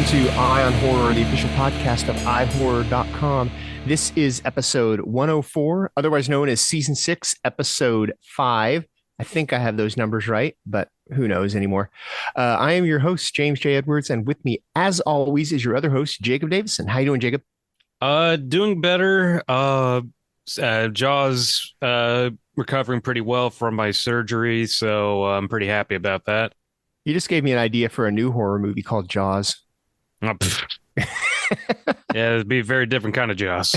to Eye on Horror, the official podcast of iHorror.com. This is episode 104, otherwise known as season 6, episode 5. I think I have those numbers right, but who knows anymore. I am your host, James J. Edwards, and with me, as always, is your other host, Jacob Davison. How you doing, Jacob? Doing better. Jaws recovering pretty well from my surgery, so I'm pretty happy about that. You just gave me an idea for a new horror movie called Jaws. Yeah, it'd be a very different kind of Jaws.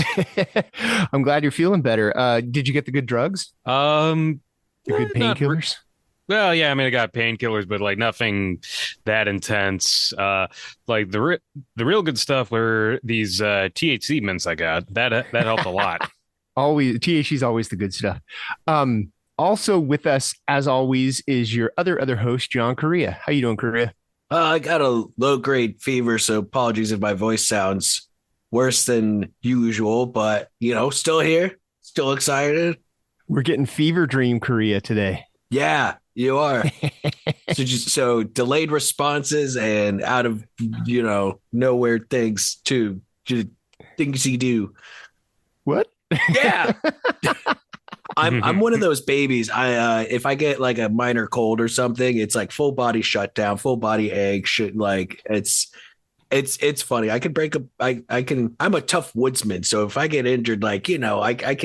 I'm glad you're feeling better. Did you get the good drugs? The good painkillers? Well, yeah, I mean, I got painkillers, but like nothing that intense. Like the real good stuff were these THC mints I got. That helped a lot. Always, THC is always the good stuff. Also with us, as always, is your other host, John Correia. How you doing, Correia? I got a low-grade fever, so apologies if my voice sounds worse than usual, but, still here, still excited. We're getting fever dream Correia today. Yeah, you are. So delayed responses and out of, nowhere things too. Things you do. What? Yeah. I'm one of those babies. If I get like a minor cold or something, it's like full body shutdown, full body ache, shit. Like it's funny. I can break up. I'm a tough woodsman. So if I get injured, I can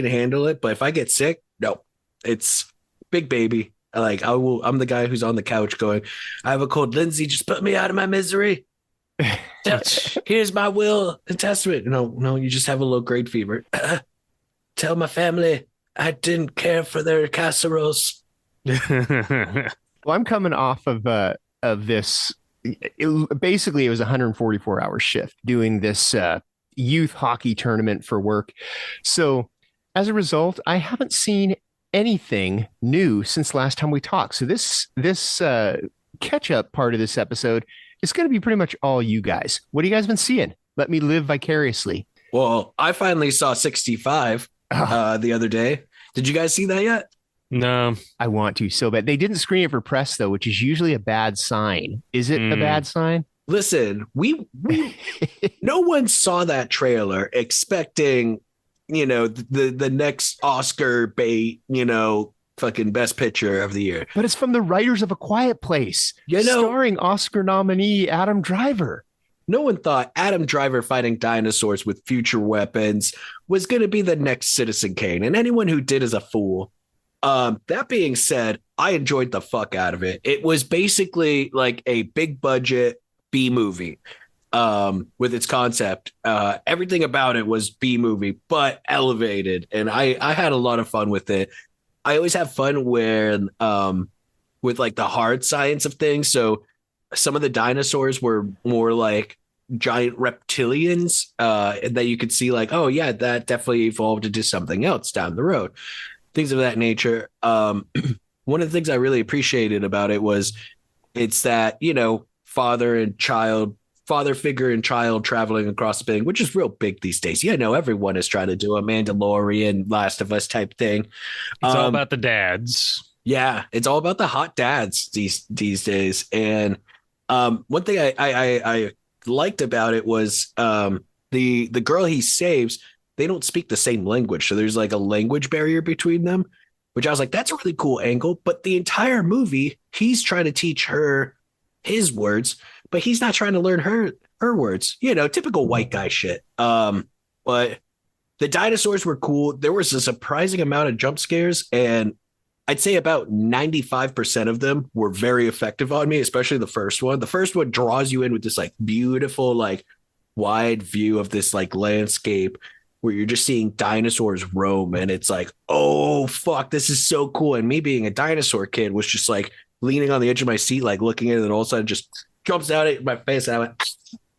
handle it. But if I get sick, no, it's big baby. I'm the guy who's on the couch going, I have a cold. Lindsay, just put me out of my misery. Here's my will and testament. No, you just have a low grade fever. Tell my family I didn't care for their casseroles. Well, I'm coming off of this. Basically, it was a 144-hour shift doing this youth hockey tournament for work. So as a result, I haven't seen anything new since last time we talked. So this catch-up part of this episode is going to be pretty much all you guys. What have you guys been seeing? Let me live vicariously. Well, I finally saw 65 the other day. Did you guys see that yet? No. I want to so bad. They didn't screen it for press, though, which is usually a bad sign. Is it a bad sign? Listen, we no one saw that trailer expecting, the next Oscar bait, fucking best picture of the year. But it's from the writers of A Quiet Place, starring Oscar nominee Adam Driver. No one thought Adam Driver fighting dinosaurs with future weapons was going to be the next Citizen Kane, and anyone who did is a fool. That being said, I enjoyed the fuck out of it. It was basically like a big budget B movie with its concept. Everything about it was B movie, but elevated, and I had a lot of fun with it. I always have fun when with like the hard science of things. So some of the dinosaurs were more like giant reptilians that you could see like, oh, yeah, that definitely evolved into something else down the road. Things of that nature. One of the things I really appreciated about it was it's that, father figure and child traveling across the thing, which is real big these days. Everyone is trying to do a Mandalorian, Last of Us type thing. It's all about the dads. Yeah, it's all about the hot dads these days. And one thing I liked about it was the girl he saves, they don't speak the same language. So there's like a language barrier between them, which I was like, that's a really cool angle. But the entire movie, he's trying to teach her his words, but he's not trying to learn her words. Typical white guy shit. But the dinosaurs were cool. There was a surprising amount of jump scares, and I'd say about 95% of them were very effective on me, especially the first one. The first one draws you in with this like beautiful, like wide view of this like landscape where you're just seeing dinosaurs roam. And it's like, oh, fuck, this is so cool. And me being a dinosaur kid was just like leaning on the edge of my seat, like looking at it, and all of a sudden just jumps out at my face. And I went,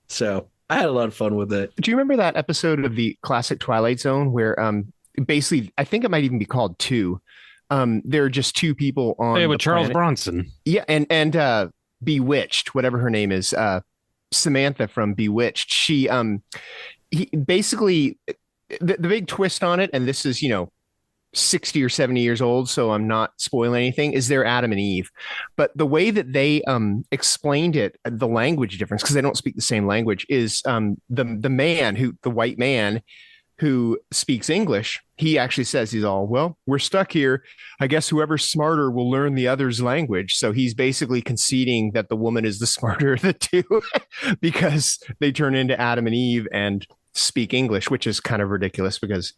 so I had a lot of fun with it. Do you remember that episode of the classic Twilight Zone where basically, I think it might even be called Two. There are just two people on with Charles planet. Bronson. Yeah, and Bewitched, whatever her name is, Samantha from Bewitched. He basically the big twist on it, and this is 60 or 70 years old, so I'm not spoiling anything, is they're Adam and Eve. But the way that they explained it, the language difference, because they don't speak the same language, is the white man who speaks English, he actually says, he's all, well, we're stuck here. I guess whoever's smarter will learn the other's language. So he's basically conceding that the woman is the smarter of the two because they turn into Adam and Eve and speak English, which is kind of ridiculous because,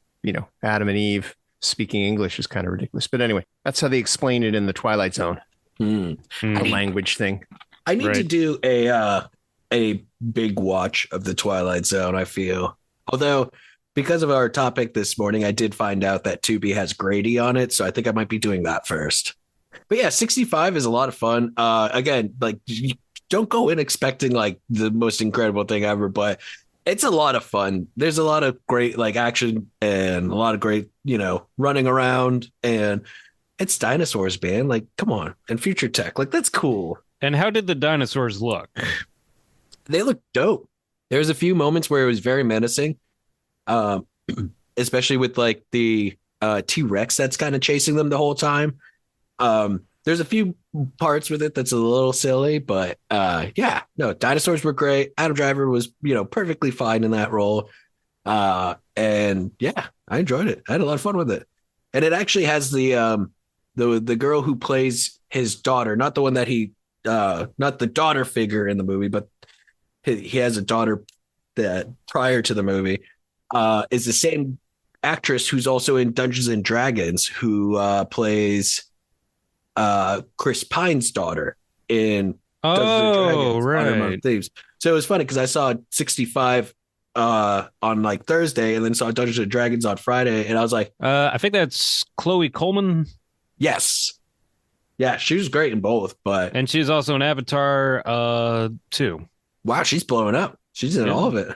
Adam and Eve speaking English is kind of ridiculous. But anyway, that's how they explain it in the Twilight Zone. The language thing. I need to do a big watch of the Twilight Zone, I feel. Although, because of our topic this morning, I did find out that Tubi has Grady on it, so I think I might be doing that first. But yeah, 65 is a lot of fun. Again, like, you don't go in expecting like the most incredible thing ever, but it's a lot of fun. There's a lot of great like action and a lot of great, running around, and it's dinosaurs, man. Like, come on, and future tech, like that's cool. And how did the dinosaurs look? They look dope. There's a few moments where it was very menacing. Especially with like the T-Rex that's kind of chasing them the whole time. There's a few parts with it that's a little silly, but dinosaurs were great. Adam Driver was, perfectly fine in that role. And yeah, I enjoyed it. I had a lot of fun with it. And it actually has the girl who plays his daughter, not the one that not the daughter figure in the movie, but he has a daughter that prior to the movie. Is the same actress who's also in Dungeons and Dragons, who plays Chris Pine's daughter in Dungeons and Dragons, Honor Among Thieves. So it was funny because I saw 65 on like Thursday, and then saw Dungeons and Dragons on Friday, and I was like, I think that's Chloe Coleman. Yes, yeah, she was great in both, and she's also in Avatar too. Wow, she's blowing up. She's in all of it.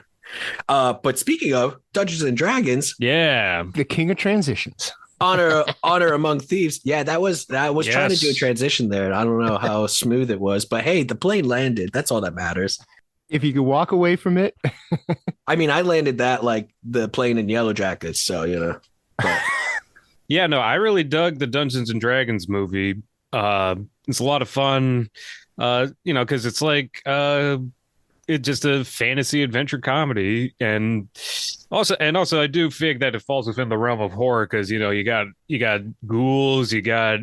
But speaking of Dungeons and Dragons, the king of transitions, Honor Among Thieves. Yeah, that was trying to do a transition there. I don't know how smooth it was, but hey, the plane landed. That's all that matters. If you could walk away from it. I mean, I landed that like the plane in Yellow Jackets, so But. Yeah, no, I really dug the Dungeons and Dragons movie. It's a lot of fun, because it's like it's just a fantasy adventure comedy, and also I do think that it falls within the realm of horror because you got ghouls, you got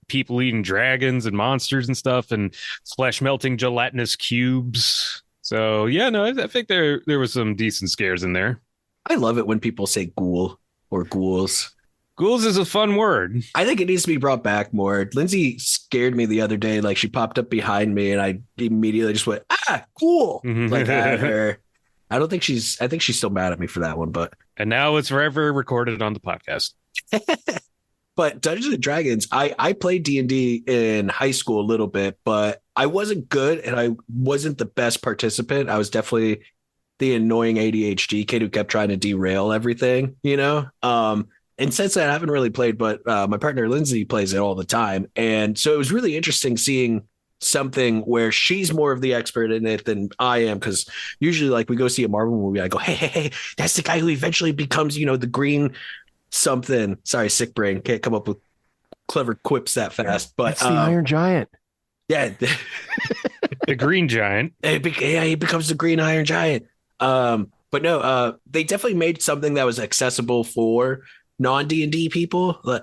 people eating dragons and monsters and stuff, and flesh melting gelatinous cubes. So yeah, no, I think there was some decent scares in there. I love it when people say ghoul or ghouls. Ghouls is a fun word. I think it needs to be brought back more. Lindsay scared me the other day. Like, she popped up behind me and I immediately just went, ghoul. Like, at her. I think she's still mad at me for that one, but. And now it's forever recorded on the podcast. But Dungeons and Dragons, I played D&D in high school a little bit, but I wasn't good and I wasn't the best participant. I was definitely the annoying ADHD kid who kept trying to derail everything, And since then, I haven't really played, but my partner Lindsay plays it all the time. And so it was really interesting seeing something where she's more of the expert in it than I am. Because usually, like, we go see a Marvel movie, I go, hey, that's the guy who eventually becomes, the green something. Sorry, sick brain. Can't come up with clever quips that fast. But it's the Iron Giant. Yeah. The Green Giant. He becomes the Green Iron Giant. But no, they definitely made something that was accessible for non-D&D people, but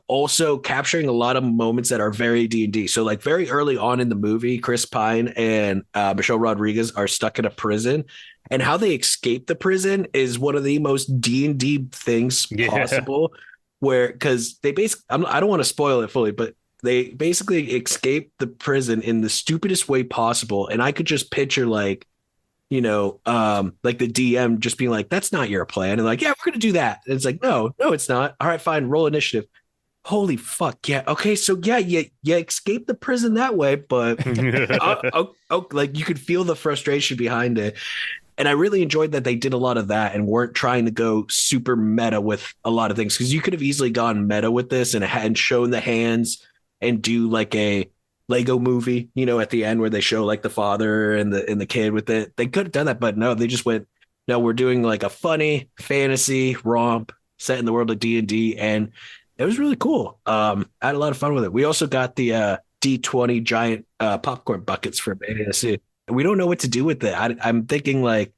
also capturing a lot of moments that are very D&D. So like very early on in the movie, Chris Pine and Michelle Rodriguez are stuck in a prison, and how they escape the prison is one of the most D&D things possible, because they basically, I don't want to spoil it fully, but they basically escape the prison in the stupidest way possible. And I could just picture like the DM just being like, that's not your plan. And like, yeah, we're going to do that. And it's like, no, it's not. All right, fine. Roll initiative. Holy fuck. Yeah. Okay. So yeah, you escape the prison that way, but like you could feel the frustration behind it. And I really enjoyed that they did a lot of that and weren't trying to go super meta with a lot of things. Cause you could have easily gone meta with this and hadn't shown the hands and do like a Lego movie, at the end where they show like the father and the kid with it. They could have done that, but no, they just went, no, we're doing like a funny fantasy romp set in the world of D&D, and it was really cool. I had a lot of fun with it. We also got the D20 giant popcorn buckets from ASC. We don't know what to do with it. I'm thinking like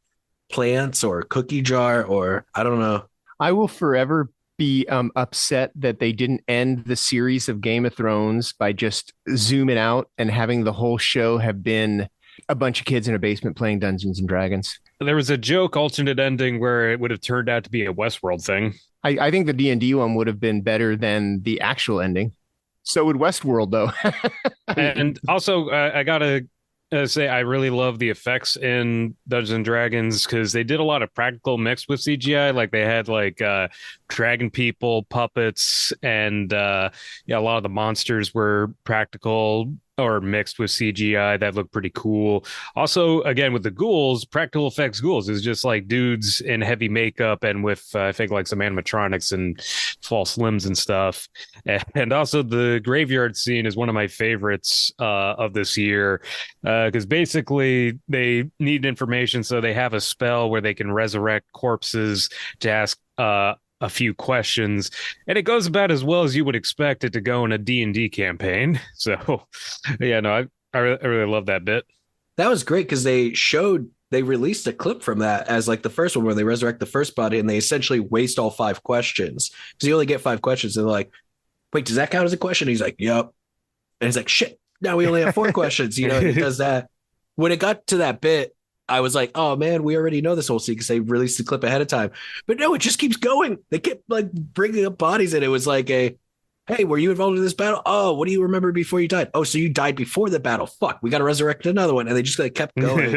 plants or cookie jar, or I don't know. I will forever be upset that they didn't end the series of Game of Thrones by just zooming out and having the whole show have been a bunch of kids in a basement playing Dungeons and Dragons. There was a joke alternate ending where it would have turned out to be a Westworld thing. I think the D&D one would have been better than the actual ending. So would Westworld, though. And also, I gotta say, I really love the effects in Dungeons and Dragons because they did a lot of practical mixed with CGI. Like they had like dragon people, puppets, and yeah, a lot of the monsters were practical or mixed with CGI that looked pretty cool. Also, again, with the ghouls, practical effects ghouls is just like dudes in heavy makeup and with I think like some animatronics and false limbs and stuff. And also the graveyard scene is one of my favorites of this year because basically they need information, so they have a spell where they can resurrect corpses to ask a few questions, and it goes about as well as you would expect it to go in a D&D campaign. So yeah, no, I really love that bit. That was great because they released a clip from that as like the first one where they resurrect the first body and they essentially waste all 5 questions because you only get 5 questions, and they're like, wait, does that count as a question? He's like, yep. And he's like, shit, now we only have 4 questions. You know, he does that. When it got to that bit, I was like, oh man, we already know this whole scene because they released the clip ahead of time. But no, it just keeps going. They kept like bringing up bodies, and it was like hey, were you involved in this battle? Oh, what do you remember before you died? Oh, so you died before the battle. Fuck, we got to resurrect another one. And they just like kept going.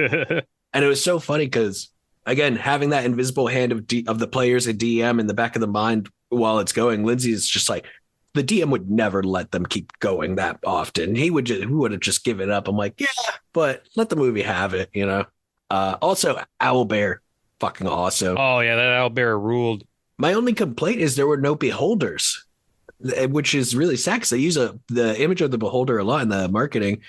And it was so funny because, again, having that invisible hand of the players and DM in the back of the mind while it's going, Lindsay is just like, the DM would never let them keep going that often. He would have just given up. I'm like, yeah, but let the movie have it, you know? Also, Owlbear, fucking awesome. Oh yeah, that Owlbear ruled. My only complaint is there were no beholders, which is really sad because they use the image of the beholder a lot in the marketing,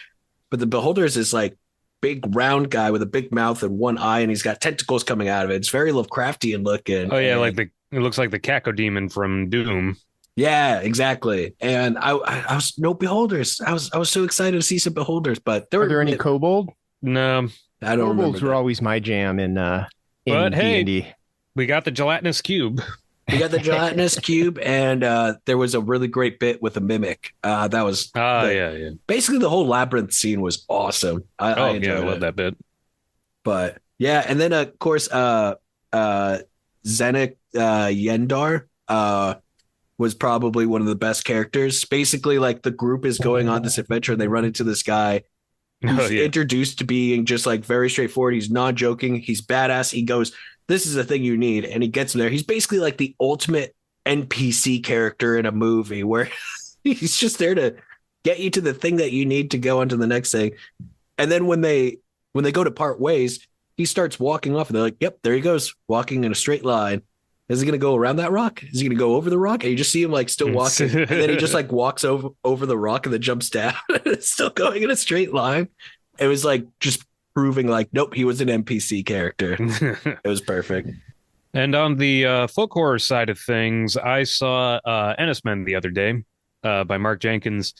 but the beholders is like big round guy with a big mouth and one eye, and he's got tentacles coming out of it. It's very Lovecraftian looking. Oh yeah, like it looks like the Cacodemon from Doom. Yeah, exactly. And I was no beholders. I was so excited to see some beholders, but Are there any kobold? No. I don't remember. Kobolds were always my jam in But D&D. hey, we got the gelatinous cube. We got the gelatinous cube, and there was a really great bit with a mimic. That was yeah. Basically, the whole labyrinth scene was awesome. I love that bit. But yeah, and then of course, Zenik Yendar was probably one of the best characters. Basically, like the group is going on this adventure, and they run into this guy who's introduced to being just like very straightforward. He's not joking. He's badass. He goes, this is the thing you need. And he gets him there. He's basically like the ultimate NPC character in a movie where he's just there to get you to the thing that you need to go on to the next thing. And then when they go to part ways, he starts walking off and they're like, yep, there he goes, walking in a straight line. Is he going to go around that rock? Is he going to go over the rock? And you just see him like still walking. And then he just like walks over the rock and then jumps down. It's still going in a straight line. It was like just proving like, nope, he was an NPC character. It was perfect. And on the folk horror side of things, I saw Enys Men the other day by Mark Jenkins.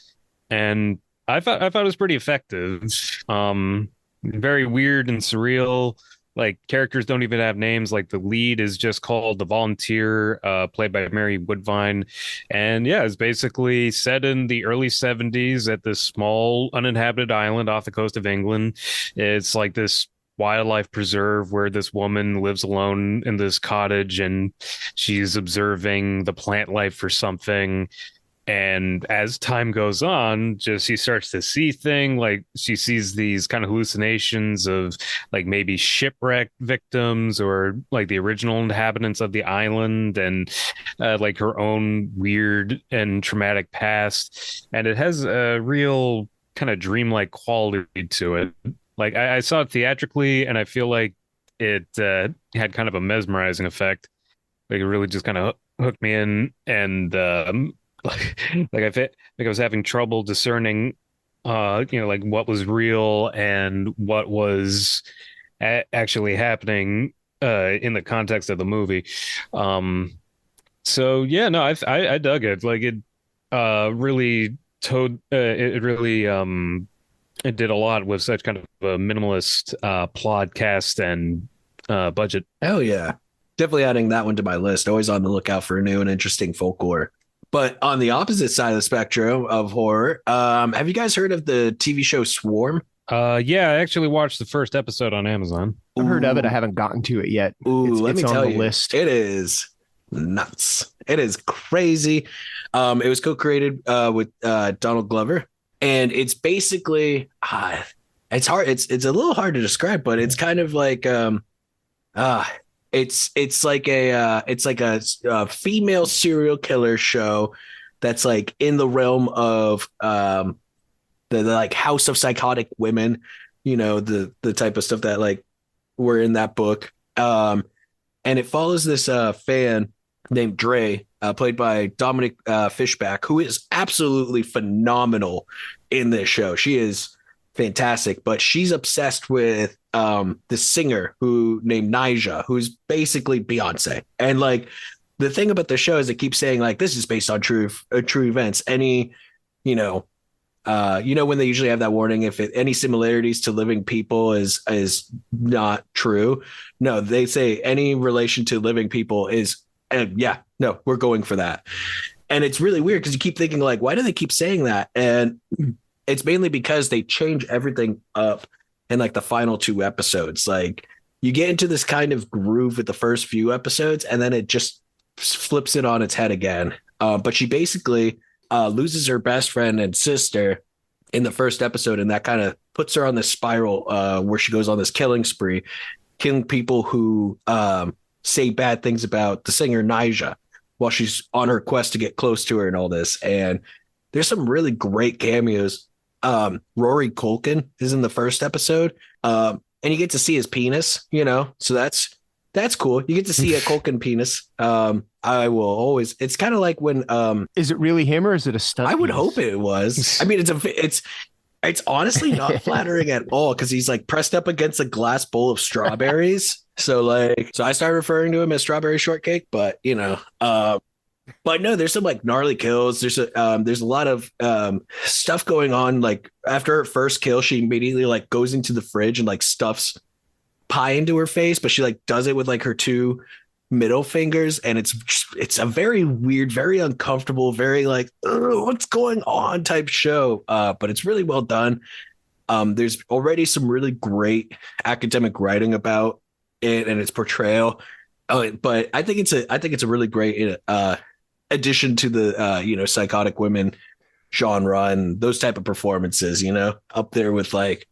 And I thought it was pretty effective. Very weird and surreal. Like characters don't even have names. Like the lead is just called the Volunteer, played by Mary Woodvine. And yeah, it's basically set in the early 70s at this small uninhabited island off the coast of England. It's like this wildlife preserve where this woman lives alone in this cottage and she's observing the plant life for something. And as time goes on, just she starts to see things, like she sees these kind of hallucinations of like maybe shipwreck victims or like the original inhabitants of the island, and like her own weird and traumatic past. And it has a real kind of dreamlike quality to it. Like I saw it theatrically, and I feel like it had kind of a mesmerizing effect. Like it really just kind of hooked me in, and I was having trouble discerning, like what was real and what was actually happening in the context of the movie. So yeah, no, I dug it. Like it really towed it really it did a lot with such kind of a minimalist plot cast and budget. Oh yeah, definitely adding that one to my list. Always on the lookout for new and interesting folklore. But on the opposite side of the spectrum of horror, have you guys heard of the TV show Swarm? Yeah, I actually watched the first episode on Amazon. I've heard of it. I haven't gotten to it yet. Let me it's tell on the you, list. it is nuts. It is crazy. It was co-created with Donald Glover, and it's basically it's hard. It's a little hard to describe, but it's kind of like it's like a female serial killer show that's like in the realm of the like House of Psychotic Women, the type of stuff that like were in that book. And it follows this fan named Dre, played by Dominic Fishback, who is absolutely phenomenal in this show. She is fantastic, but she's obsessed with the singer who named Nyjah, who's basically Beyonce. And like the thing about the show is it keeps saying like this is based on true events. Any, when they usually have that warning if any similarities to living people is not true. No, they say any relation to living people is, no, we're going for that. And it's really weird because you keep thinking like, why do they keep saying that? And it's mainly because they change everything up in like the final 2 episodes. Like you get into this kind of groove with the first few episodes and then it just flips it on its head again. But she basically loses her best friend and sister in the first episode, and that kind of puts her on this spiral where she goes on this killing spree, killing people who say bad things about the singer Nyjah while she's on her quest to get close to her and all this. And there's some really great cameos. Rory Culkin is in the first episode, and you get to see his penis, so that's cool. You get to see a Culkin penis. I will always. It's kind of like when. Is it really him or is it a stunt? I would hope it was. I mean, it's honestly not flattering at all because he's like pressed up against a glass bowl of strawberries. So I started referring to him as Strawberry Shortcake, but but no, there's some like gnarly kills. There's a lot of stuff going on. Like after her first kill, she immediately like goes into the fridge and like stuffs pie into her face, but she like does it with like her 2 middle fingers, and it's a very weird, very uncomfortable, very like what's going on type show. But it's really well done. There's already some really great academic writing about it and its portrayal. But I think it's a really great addition to the psychotic women genre and those type of performances. Up there with like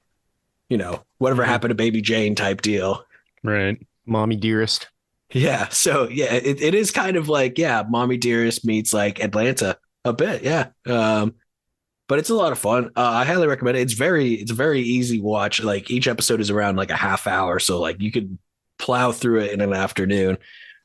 whatever happened to Baby Jane type deal. Right. Mommy Dearest. Yeah. So yeah, it is kind of like, Mommy Dearest meets like Atlanta a bit. Yeah. But it's a lot of fun. I highly recommend it. It's a very easy watch. Like each episode is around like a half hour. So like you could plow through it in an afternoon.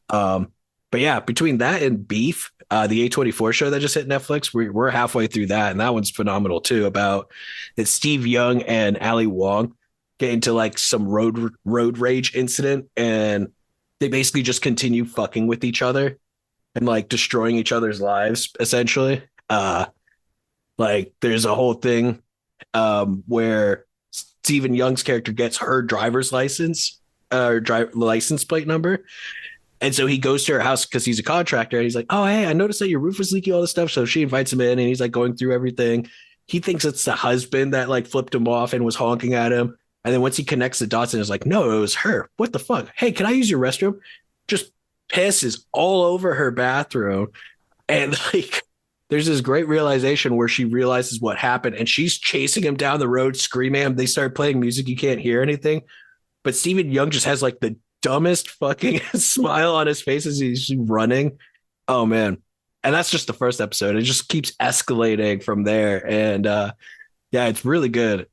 But yeah, between that and Beef, the A24 show that just hit Netflix, we're halfway through that. And that one's phenomenal too, about it's Steve Young and Ali Wong get into like some road rage incident, and they basically just continue fucking with each other and like destroying each other's lives essentially. Like there's a whole thing where Stephen Young's character gets her driver's license or license plate number. And so he goes to her house because he's a contractor, and he's like, oh, hey, I noticed that your roof was leaking, all this stuff. So she invites him in, and he's like going through everything. He thinks it's the husband that like flipped him off and was honking at him. And then once he connects the dots and is like, no, it was her. What the fuck? Hey, can I use your restroom? Just pisses all over her bathroom. And like, there's this great realization where she realizes what happened, and she's chasing him down the road, screaming at him. They start playing music. You can't hear anything. But Stephen Young just has like the dumbest fucking smile on his face as he's running. Oh, man. And that's just the first episode. It just keeps escalating from there. And yeah, it's really good.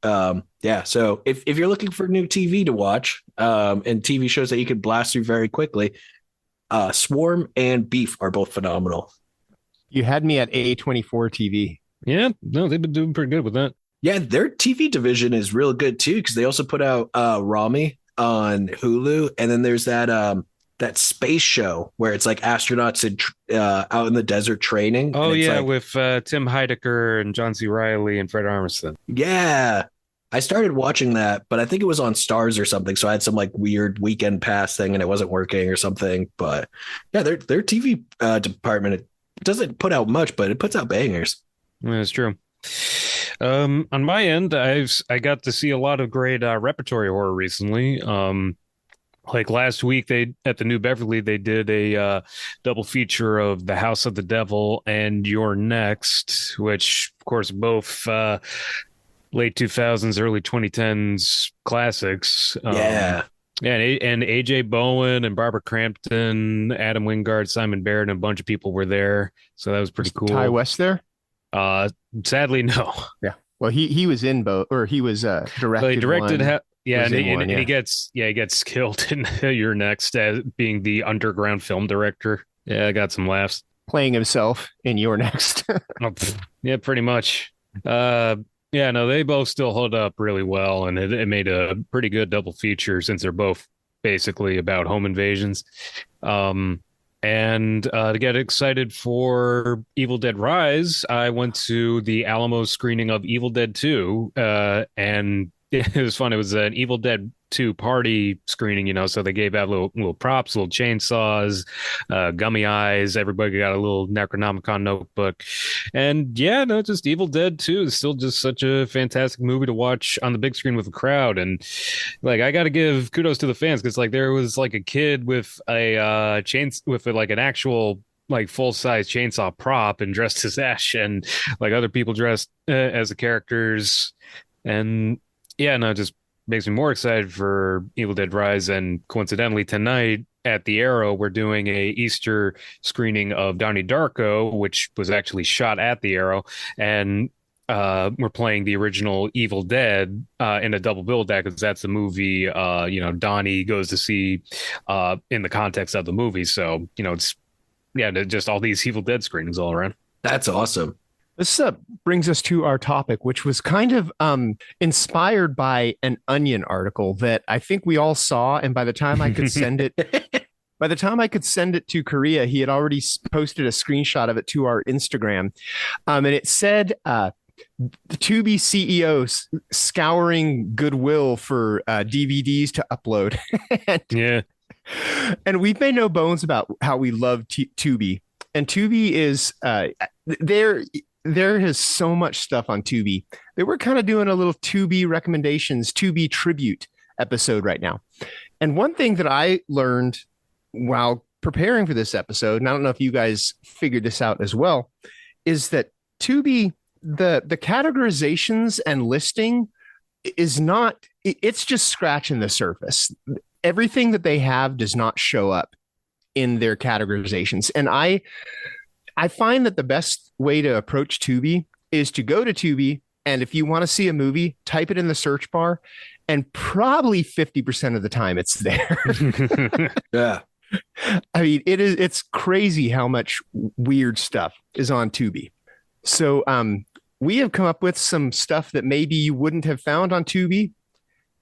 Yeah. So if you're looking for new TV to watch and TV shows that you can blast through very quickly, Swarm and Beef are both phenomenal. You had me at A24 TV. Yeah, no, they've been doing pretty good with that. Yeah, their TV division is real good too, because they also put out Rami on Hulu, and then there's that that space show where it's like astronauts out in the desert training. Oh yeah, like, with Tim Heidecker and John C. Reilly and Fred Armisen. yeah. I started watching that, but I think it was on Stars or something. So I had some like weird weekend pass thing and it wasn't working or something. But yeah, their TV department, it doesn't put out much, but it puts out bangers. That's true. On my end, I got to see a lot of great repertory horror recently. Like last week, they at the New Beverly, they did a double feature of The House of the Devil and You're Next, which of course both late 2000s, early 2010s classics. Yeah. And AJ Bowen and Barbara Crampton, Adam Wingard, Simon Barrett, and a bunch of people were there. So that was pretty cool. Ty West there? Sadly, no. Yeah. Well, he was in both, or he was directed. Well, he directed. One, he gets killed in You're Next as being the underground film director. Yeah, I got some laughs. Playing himself in You're Next. Yeah, pretty much. Yeah, no, they both still hold up really well, and it made a pretty good double feature since they're both basically about home invasions. And to get excited for Evil Dead Rise, I went to the Alamo screening of Evil Dead 2, and it was fun. It was an Evil Dead 2 party screening, so they gave out little props, little chainsaws, gummy eyes. Everybody got a little Necronomicon notebook. And yeah, no, just Evil Dead 2 is still just such a fantastic movie to watch on the big screen with a crowd. And like, I got to give kudos to the fans because like there was like a kid with a like an actual like full-size chainsaw prop and dressed as Ash, and like other people dressed as the characters. And yeah, no, just makes me more excited for Evil Dead Rise. And coincidentally, tonight at the Arrow, we're doing a Easter screening of Donnie Darko, which was actually shot at the Arrow. And we're playing the original Evil Dead in a double bill deck because that's the movie, Donnie goes to see in the context of the movie. So, it's, just all these Evil Dead screenings all around. That's awesome. This brings us to our topic, which was kind of inspired by an Onion article that I think we all saw. And by the time I could send it, to Correia, he had already posted a screenshot of it to our Instagram. And it said, the Tubi CEO scouring Goodwill for DVDs to upload. And we've made no bones about how we love Tubi. And Tubi is there is so much stuff on Tubi that we're kind of doing a little Tubi recommendations, Tubi tribute episode right now. And one thing that I learned while preparing for this episode, and I don't know if you guys figured this out as well, is that Tubi, the categorizations and listing is not, it's just scratching the surface. Everything that they have does not show up in their categorizations. And I find that the best way to approach Tubi is to go to Tubi, and if you want to see a movie, type it in the search bar, and probably 50% of the time it's there. Yeah. I mean, it's crazy how much weird stuff is on Tubi. So we have come up with some stuff that maybe you wouldn't have found on Tubi,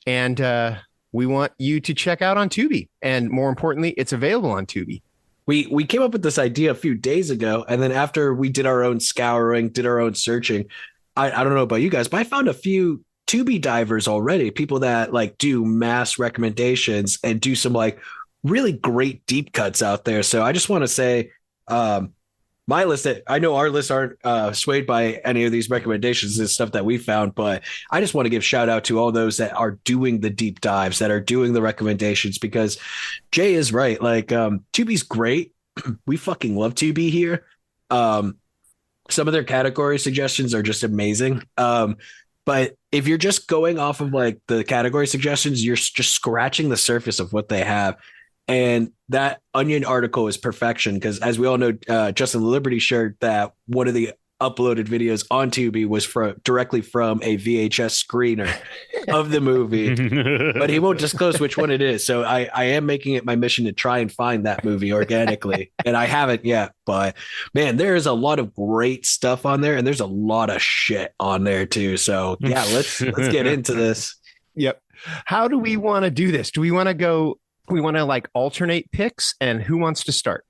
and we want you to check out on Tubi. And more importantly, it's available on Tubi. We came up with this idea a few days ago, and then after we did our own scouring, did our own searching, I don't know about you guys, but I found a few Tubi divers already, people that like do mass recommendations and do some like really great deep cuts out there. So I just want to say, my list, I know our lists aren't swayed by any of these recommendations and stuff that we found, but I just want to give shout out to all those that are doing the deep dives, that are doing the recommendations, because Jay is right. Like, Tubi's great. We fucking love Tubi here. Some of their category suggestions are just amazing. But if you're just going off of like the category suggestions, you're just scratching the surface of what they have. And that Onion article is perfection because, as we all know, Justin Liberty shared that one of the uploaded videos on Tubi was directly from a VHS screener of the movie, but he won't disclose which one it is. So I am making it my mission to try and find that movie organically, and I haven't yet. But man, there is a lot of great stuff on there, and there's a lot of shit on there too. So yeah, let's get into this. Yep. How do we want to do this? Do we want to go we want to like alternate picks, and who wants to start?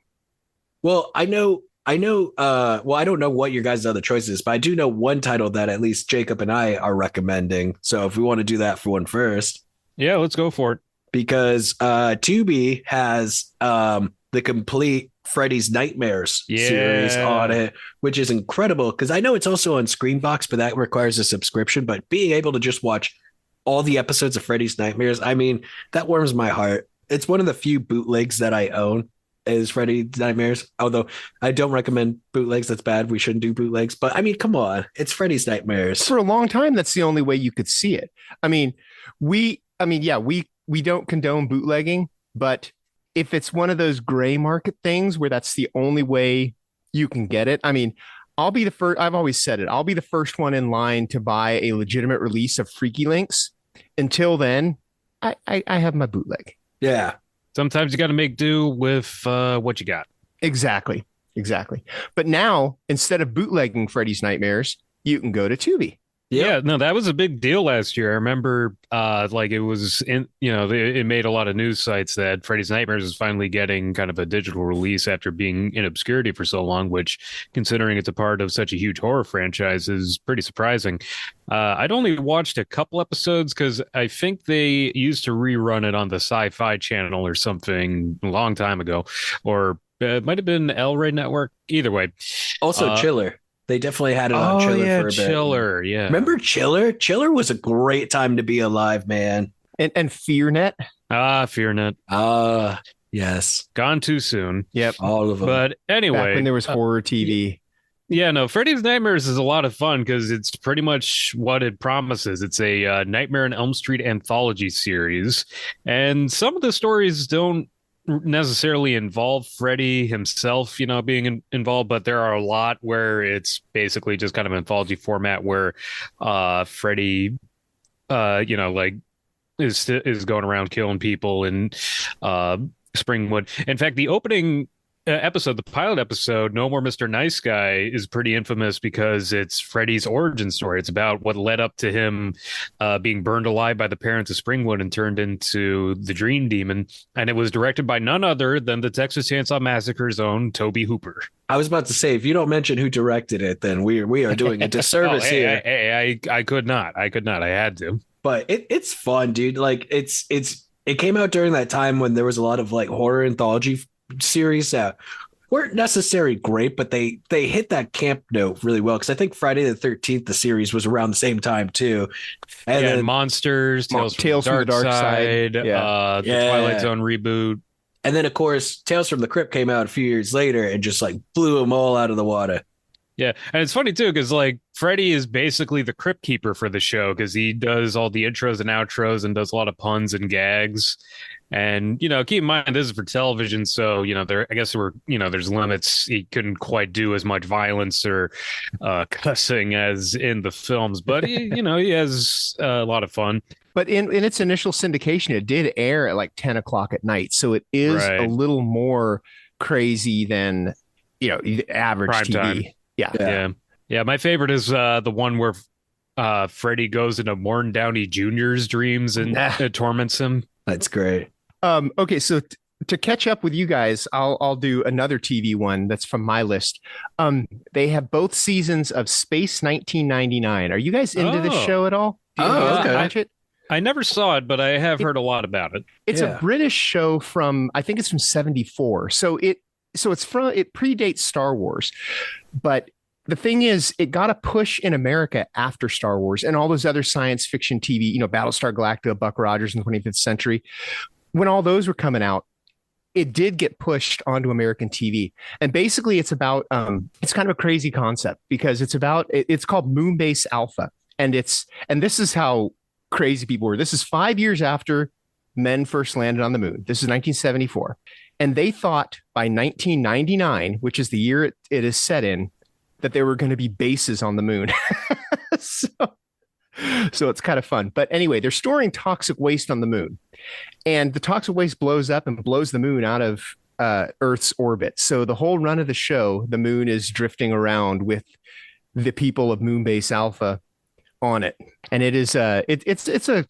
Well, well, I don't know what your guys' other choices is, but I do know one title that at least Jacob and I are recommending. So if we want to do that for one first. Yeah, let's go for it. Because Tubi has the complete Freddy's Nightmares series on it, which is incredible. Because I know it's also on Screenbox, but that requires a subscription. But being able to just watch all the episodes of Freddy's Nightmares, I mean, that warms my heart. It's one of the few bootlegs that I own is Freddy's Nightmares. Although I don't recommend bootlegs. That's bad. We shouldn't do bootlegs. But I mean, come on. It's Freddy's Nightmares. For a long time, that's the only way you could see it. I mean, we don't condone bootlegging, but if it's one of those gray market things where that's the only way you can get it, I mean, I'll be the first. I've always said it. I'll be the first one in line to buy a legitimate release of Freaky Links. Until then, I have my bootleg. Yeah. Sometimes you got to make do with what you got. Exactly. But now, instead of bootlegging Freddy's Nightmares, you can go to Tubi. Yeah, no, that was a big deal last year. I remember, like it was in, it made a lot of news sites that Freddy's Nightmares is finally getting kind of a digital release after being in obscurity for so long, which, considering it's a part of such a huge horror franchise, is pretty surprising. I'd only watched a couple episodes because I think they used to rerun it on the Sci-Fi Channel or something a long time ago, or it might have been El Rey Network. Either way, also Chiller. They definitely had it on Chiller for a bit. Chiller, yeah. Remember Chiller? Chiller was a great time to be alive, man. And FearNet. FearNet. Yes. Gone too soon. Yep. All of them. But anyway. Back when there was horror TV. Yeah, no, Freddy's Nightmares is a lot of fun because it's pretty much what it promises. It's a Nightmare on Elm Street anthology series. And some of the stories don't necessarily involve Freddy himself, being involved, but there are a lot where it's basically just kind of anthology format where Freddy like is going around killing people in Springwood. In fact, the opening episode, the pilot episode, No More Mr. Nice Guy, is pretty infamous because it's Freddy's origin story. It's about what led up to him being burned alive by the parents of Springwood and turned into the Dream Demon. And it was directed by none other than the Texas Chainsaw Massacre's own Tobe Hooper. I was about to say, if you don't mention who directed it, then we are doing a disservice here. I could not. I had to. But it's fun, dude. Like it came out during that time when there was a lot of like horror anthology series that weren't necessarily great, but they hit that camp note really well. Because I think Friday the 13th, the series was around the same time too. And then Monsters, Tales from the Dark Side, the Twilight Zone reboot. And then, of course, Tales from the Crypt came out a few years later and just like blew them all out of the water. Yeah, and it's funny too because like Freddy is basically the crypt keeper for the show because he does all the intros and outros and does a lot of puns and gags. And keep in mind this is for television, so there's limits. He couldn't quite do as much violence or cussing as in the films, but he has a lot of fun. But in its initial syndication, it did air at like 10 o'clock at night, so it is a little more crazy than average prime TV. Time. Yeah. My favorite is the one where Freddy goes into Morton Downey Jr.'s dreams and torments him. That's great. Okay, so to catch up with you guys, I'll do another TV one that's from my list. They have both seasons of Space 1999. Are you guys into this show at all? Okay. Watch it? I never saw it, but I have heard a lot about it. It's a British show from, I think it's from 1974. So it predates Star Wars, but the thing is, it got a push in America after Star Wars and all those other science fiction TV, Battlestar Galactica, Buck Rogers in the 25th century. When all those were coming out, it did get pushed onto American TV. And basically it's about, it's kind of a crazy concept because it's called Moonbase Alpha. And this is how crazy people were. This is 5 years after men first landed on the moon. This is 1974. And they thought by 1999, which is the year it is set in, that there were going to be bases on the moon. So it's kind of fun. But anyway, they're storing toxic waste on the moon. And the toxic waste blows up and blows the moon out of Earth's orbit. So the whole run of the show, the moon is drifting around with the people of Moonbase Alpha on it. And it is it's a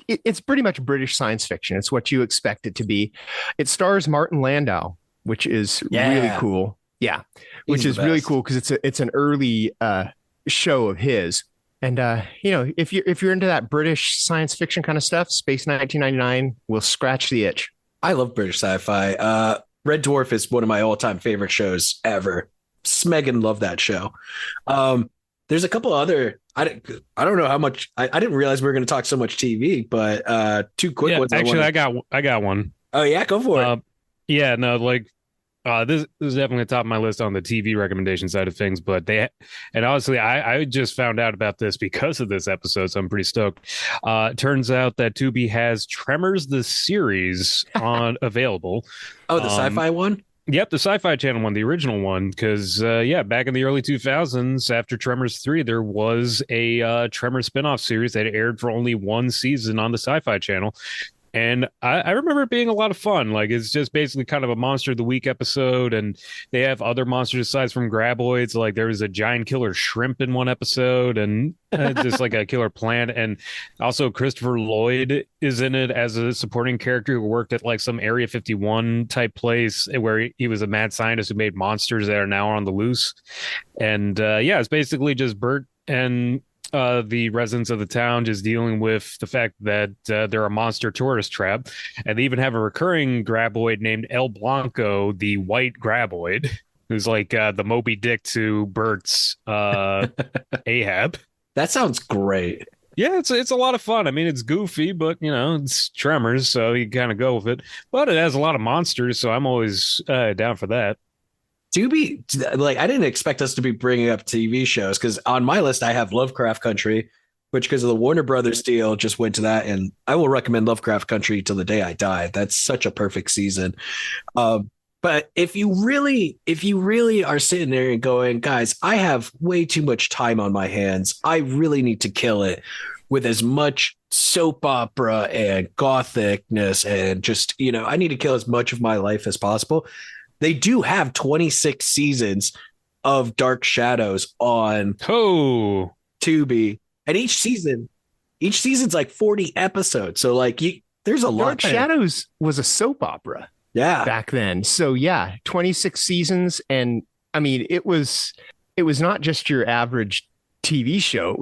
it's pretty much British science fiction. It's what you expect it to be. It stars Martin Landau, which is really cool. Yeah, which is really cool because it's an early show of his. And if you're into that British science fiction kind of stuff, Space 1999 will scratch the itch. I love British sci-fi. Red Dwarf is one of my all-time favorite shows ever. Smegan loved that show. There's a couple other. I don't know how much. I didn't realize we were going to talk so much TV, but two quick ones. Actually, I got one. Oh yeah, go for it. This is definitely top of my list on the TV recommendation side of things. But honestly, I just found out about this because of this episode, so I'm pretty stoked. Turns out that Tubi has Tremors the series on available. Oh, the sci-fi one. Yep, the Sci-Fi Channel one, the original one, because back in the early 2000s, after Tremors 3, there was a Tremors spinoff series that aired for only one season on the Sci-Fi Channel. And I remember it being a lot of fun. Like, it's just basically kind of a Monster of the Week episode, and they have other monsters aside from graboids. Like, there was a giant killer shrimp in one episode, and just like a killer plant. And also Christopher Lloyd is in it as a supporting character who worked at like some Area 51 type place where he was a mad scientist who made monsters that are now on the loose. And it's basically just Bert and the residents of the town just dealing with the fact that they're a monster tourist trap. And they even have a recurring graboid named El Blanco, the white graboid, who's like the Moby Dick to Bert's Ahab. That sounds great. Yeah, it's a lot of fun. I mean, it's goofy, but it's Tremors, so you kind of go with it. But it has a lot of monsters, so I'm always down for that. Tubi, like, I didn't expect us to be bringing up TV shows because on my list I have Lovecraft Country, which because of the Warner Brothers deal just went to that, and I will recommend Lovecraft Country till the day I die. That's such a perfect season. But if you really are sitting there and going, guys, I have way too much time on my hands, I really need to kill it with as much soap opera and gothicness and just, I need to kill as much of my life as possible. They do have 26 seasons of Dark Shadows on Tubi, and each season's like 40 episodes. So like there's a lot. Dark Shadows was a soap opera, back then. So 26 seasons, and I mean it was not just your average TV show.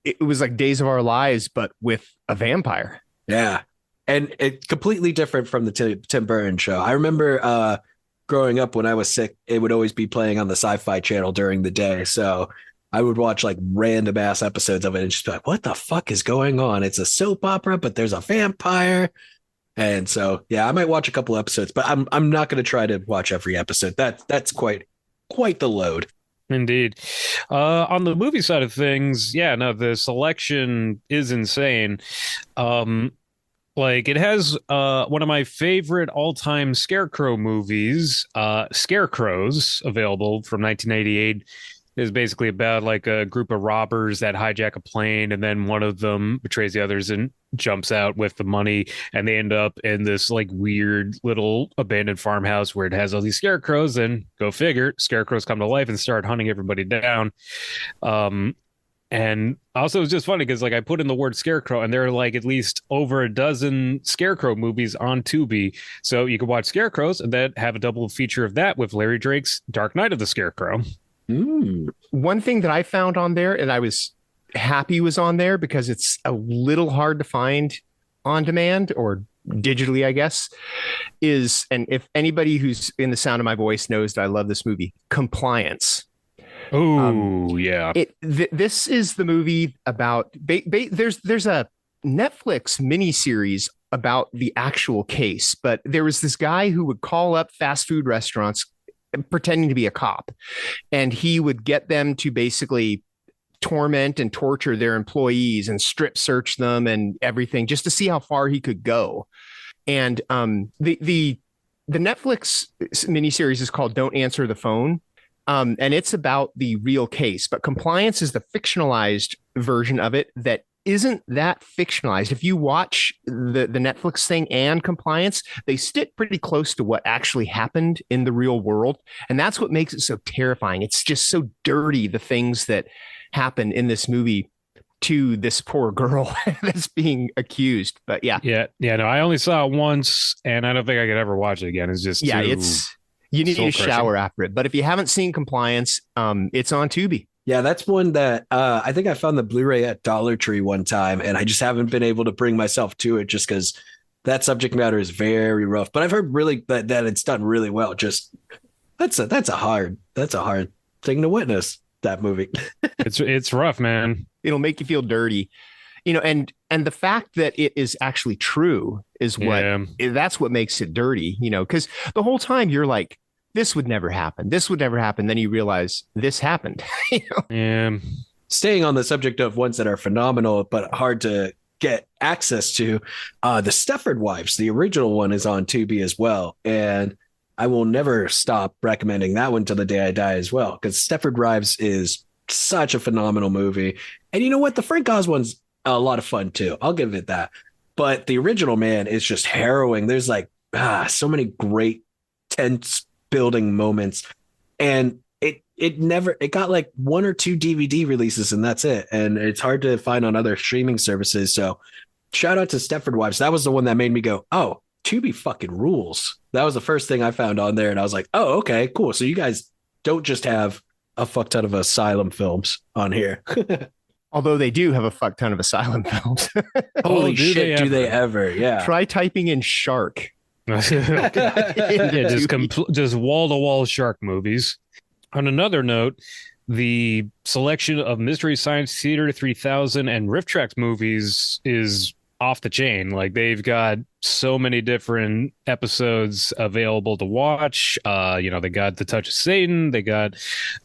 It was like Days of Our Lives, but with a vampire. Yeah, and it's completely different from the Tim Burton show. I remember growing up when I was sick, it would always be playing on the Sci-Fi Channel during the day. So I would watch like random ass episodes of it and just be like, what the fuck is going on? It's a soap opera, but there's a vampire. And so, I might watch a couple episodes, but I'm not going to try to watch every episode. That's quite the load. Indeed. On the movie side of things, the selection is insane. Like, it has one of my favorite all-time Scarecrow movies, Scarecrows, available from 1988. Is basically about like a group of robbers that hijack a plane, and then one of them betrays the others and jumps out with the money, and they end up in this like weird little abandoned farmhouse where it has all these scarecrows, and go figure, scarecrows come to life and start hunting everybody down. And also it's just funny because like I put in the word scarecrow and there are like at least over a dozen Scarecrow movies on Tubi. So you can watch Scarecrows and then have a double feature of that with Larry Drake's Dark Knight of the Scarecrow. One thing that I found on there, and I was happy was on there because it's a little hard to find on demand or digitally, I guess, and if anybody who's in the sound of my voice knows that I love this movie, Compliance. This is the movie about there's a Netflix miniseries about the actual case, but there was this guy who would call up fast food restaurants pretending to be a cop, and he would get them to basically torment and torture their employees and strip search them and everything just to see how far he could go. And the Netflix miniseries is called Don't Answer the Phone. And it's about the real case, but Compliance is the fictionalized version of it that isn't that fictionalized. If you watch the Netflix thing and Compliance, they stick pretty close to what actually happened in the real world. And that's what makes it so terrifying. It's just so dirty, the things that happen in this movie. to this poor girl that's being accused. But yeah. No, I only saw it once, and I don't think I could ever watch it again. It's just you need a shower after it. But if you haven't seen Compliance, it's on Tubi. Yeah, that's one that I think I found the Blu-ray at Dollar Tree one time, and I just haven't been able to bring myself to it just because that subject matter is very rough. But I've heard really that it's done really well. Just that's a hard thing to witness, that movie. It's rough, man. It'll make you feel dirty, and the fact that it is actually true is that's what makes it dirty, because the whole time you're like, this would never happen. This would never happen. Then you realize this happened. Yeah. Staying on the subject of ones that are phenomenal but hard to get access to, the Stepford Wives, the original one, is on Tubi as well, and I will never stop recommending that one till the day I die as well, because Stepford Wives is such a phenomenal movie. And you know what? The Frank Oz one's a lot of fun too. I'll give it that. But the original, man, is just harrowing. There's like so many great tense building moments, and it got like 1 or 2 DVD releases, and that's it. And it's hard to find on other streaming services. So shout out to Stepford Wives. That was the one that made me go, oh, Tubi fucking rules. That was the first thing I found on there, and I was like, oh, okay, cool. So you guys don't just have a fuck ton of asylum films on here. Although they do have a fuck ton of asylum films. Holy shit, do they ever? Yeah. Try typing in shark. Just wall-to-wall shark movies. On another note, the selection of Mystery Science Theater 3000 and Riff Tracks movies is off the chain. Like, they've got so many different episodes available to watch. They got The Touch of Satan, they got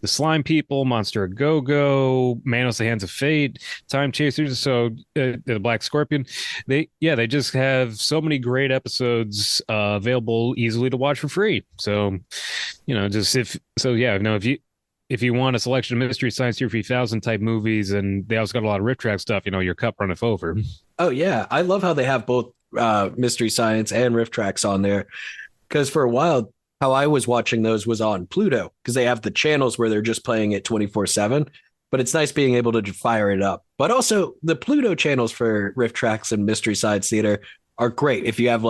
The Slime People, Monster of Go-Go, Manos, the Hands of Fate, Time Chasers, so the Black Scorpion. They just have so many great episodes available easily to watch for free. So, if you want a selection of Mystery Science Theater 3000 type movies, and they also got a lot of Riff Track stuff, your cup runneth over. Oh, yeah. I love how they have both Mystery Science and Riff Tracks on there, because for a while, how I was watching those was on Pluto, because they have the channels where they're just playing it 24/7. But it's nice being able to fire it up. But also, the Pluto channels for Riff Tracks and Mystery Science Theater are great. If you have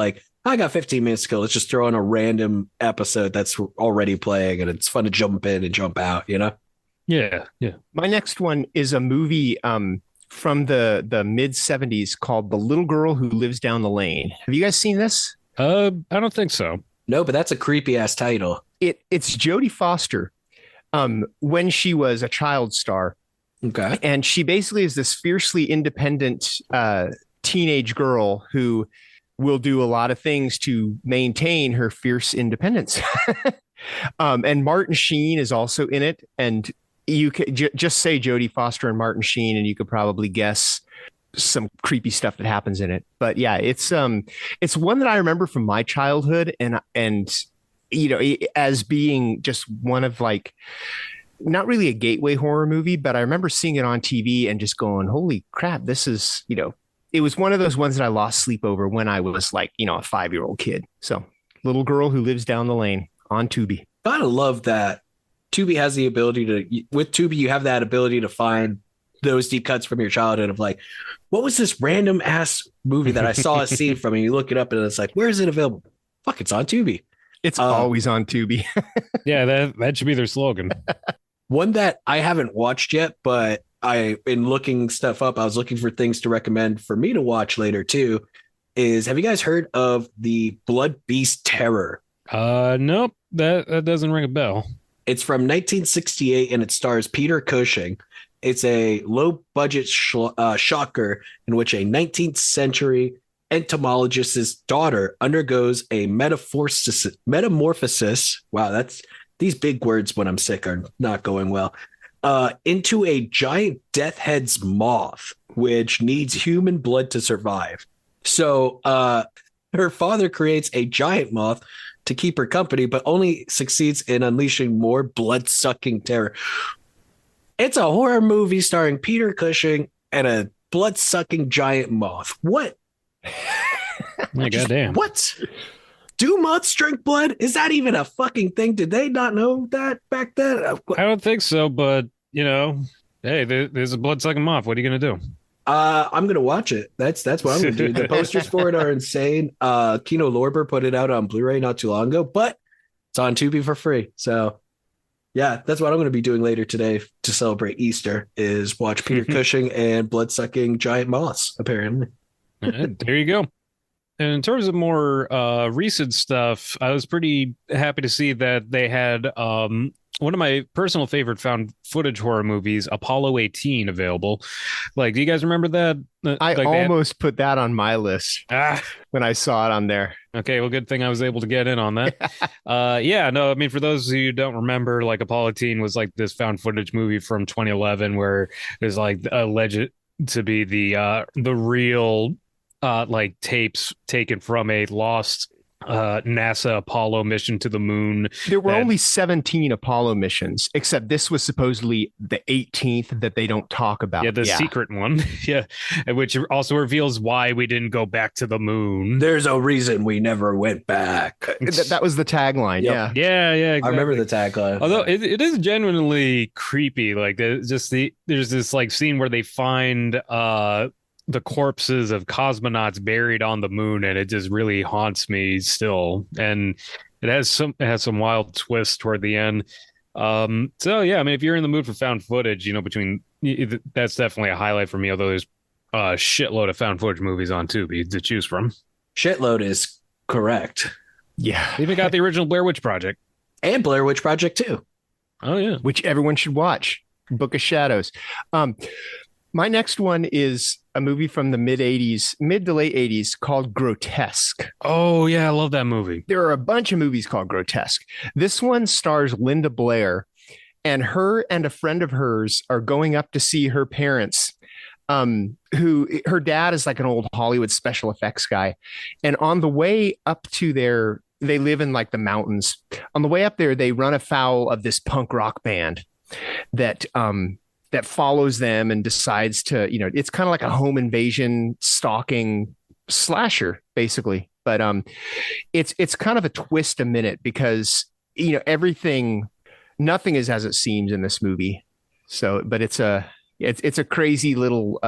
I got 15 minutes to go, let's just throw in a random episode that's already playing, and it's fun to jump in and jump out, Yeah. My next one is a movie from the mid 70s called The Little Girl Who Lives Down the Lane. Have you guys seen this? I don't think so. No, but that's a creepy ass title. It's Jodie Foster when she was a child star. Okay. And she basically is this fiercely independent teenage girl who will do a lot of things to maintain her fierce independence. And Martin Sheen is also in it. And you could just say Jodie Foster and Martin Sheen, and you could probably guess some creepy stuff that happens in it. But yeah, it's one that I remember from my childhood, and as being just one of not really a gateway horror movie, but I remember seeing it on TV and just going, holy crap, this is, it was one of those ones that I lost sleep over when I was a 5-year-old kid. So Little Girl Who Lives Down the Lane on Tubi. Gotta love that Tubi has the ability with Tubi, you have that ability to find those deep cuts from your childhood of what was this random ass movie that I saw a scene from, and you look it up and it's like, where is it available? Fuck, it's on Tubi. It's always on Tubi. Yeah, that should be their slogan. One that I haven't watched yet, but in looking stuff up, I was looking for things to recommend for me to watch later too, is, have you guys heard of the Blood Beast Terror? Nope, that doesn't ring a bell. It's from 1968 and it stars Peter Cushing. It's a low budget shocker in which a 19th century entomologist's daughter undergoes a metamorphosis. Wow, these big words when I'm sick are not going well. Into a giant death head's moth, which needs human blood to survive. So her father creates a giant moth to keep her company, but only succeeds in unleashing more blood-sucking terror. It's a horror movie starring Peter Cushing and a blood-sucking giant moth. What? Goddamn. What? Do moths drink blood? Is that even a fucking thing? Did they not know that back then? I don't think so, but Hey, there's a blood-sucking moth. What are you gonna do? I'm gonna watch it. That's what I'm gonna do. The posters for it are insane. Kino Lorber put it out on Blu-ray not too long ago, but it's on Tubi for free. So yeah, that's what I'm gonna be doing later today to celebrate Easter is watch Peter Cushing and blood-sucking giant moths, apparently. There you go. And in terms of more recent stuff, I was pretty happy to see that they had one of my personal favorite found footage horror movies, Apollo 18, available. Like, do you guys remember that? I Like almost put that on my list when I saw it on there. Okay, well, good thing I was able to get in on that. Yeah, no, I mean, for those of you who don't remember, like Apollo 18 was like this found footage movie from 2011 where there's like alleged to be the real like tapes taken from a lost NASA Apollo mission to the moon. There were only 17 Apollo missions, except this was supposedly the 18th that they don't talk about. Yeah, the secret one. Yeah, which also reveals why we didn't go back to the moon. There's a reason we never went back. That was the tagline. Yep. Yeah, exactly. I remember the tagline. Although it is genuinely creepy. Like there's this like scene where they find the corpses of cosmonauts buried on the moon, and it just really haunts me still. And it has some wild twists toward the end. So yeah, I mean, if you're in the mood for found footage, that's definitely a highlight for me. Although there's a shitload of found footage movies on Tubi to choose from. Shitload is correct. Yeah, even got the original Blair Witch Project and Blair Witch Project 2. Oh yeah, which everyone should watch. Book of Shadows. My next one is a movie from the mid to late 80s called Grotesque. Oh, yeah, I love that movie. There are a bunch of movies called Grotesque. This one stars Linda Blair, and her and a friend of hers are going up to see her parents, who her dad is like an old Hollywood special effects guy. And on the way up to they live in like the mountains. On the way up there, they run afoul of this punk rock band that follows them and decides to, it's kind of like a home invasion stalking slasher, basically. But it's kind of a twist a minute because, nothing is as it seems in this movie. So, but it's a crazy little,